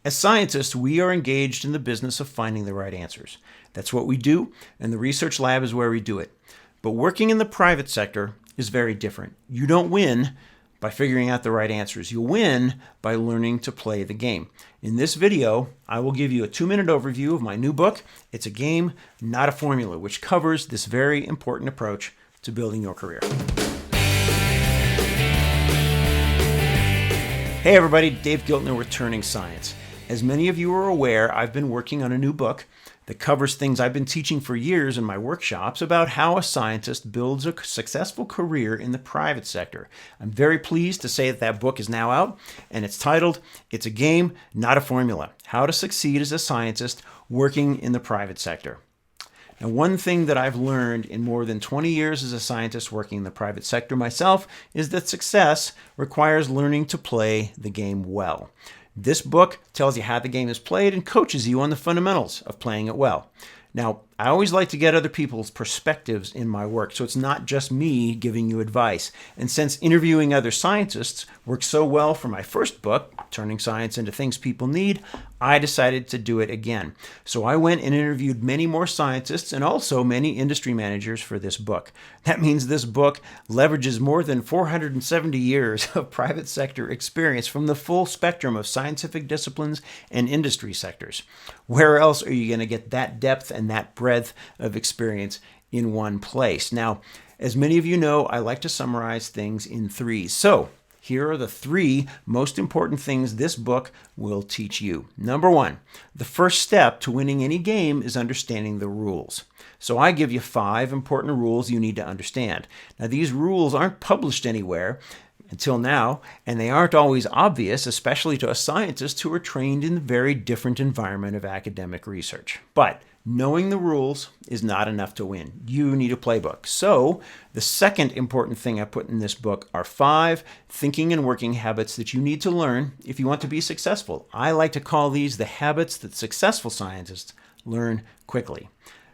As scientists, we are engaged in the business of finding the right answers. That's what we do, and the research lab is where we do it. But working in the private sector is very different. You don't win by figuring out the right answers. You'll win by learning to play the game. In this video, I will give you a 2-minute overview of my new book, It's a Game, Not a Formula, which covers this very important approach to building your career. Hey everybody, Dave Giltner with Turning Science. As many of you are aware, I've been working on a new book that covers things I've been teaching for years in my workshops about how a scientist builds a successful career in the private sector. I'm very pleased to say that that book is now out, and it's titled, It's a Game, Not a Formula: How to Succeed as a Scientist Working in the Private Sector. Now, one thing that I've learned in more than 20 years as a scientist working in the private sector myself is that success requires learning to play the game well. This book tells you how the game is played and coaches you on the fundamentals of playing it well. Now, I always like to get other people's perspectives in my work, so it's not just me giving you advice. And since interviewing other scientists worked so well for my first book, Turning Science into Things People Need, I decided to do it again. So I went and interviewed many more scientists and also many industry managers for this book. That means this book leverages more than 470 years of private sector experience from the full spectrum of scientific disciplines and industry sectors. Where else are you going to get that depth and that breadth of experience in one place? Now, as many of you know, I like to summarize things in threes. So here are the 3 most important things this book will teach you. Number 1, the first step to winning any game is understanding the rules. So I give you 5 important rules you need to understand. Now, these rules aren't published anywhere until now, and they aren't always obvious, especially to us scientists who are trained in a very different environment of academic research. But knowing the rules is not enough to win. You need a playbook. So the second important thing I put in this book are 5 thinking and working habits that you need to learn if you want to be successful. I like to call these the habits that successful scientists learn quickly.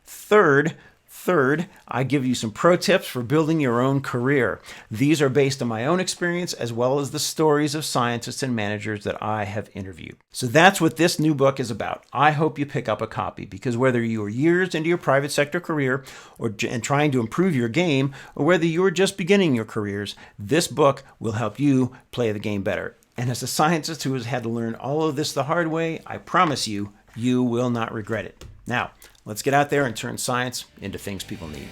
Third, I give you some pro tips for building your own career. These are based on my own experience as well as the stories of scientists and managers that I have interviewed. So that's what this new book is about. I hope you pick up a copy because whether you are years into your private sector career and trying to improve your game, or whether you are just beginning your careers, this book will help you play the game better. And as a scientist who has had to learn all of this the hard way, I promise you, you will not regret it. Now, let's get out there and turn science into things people need.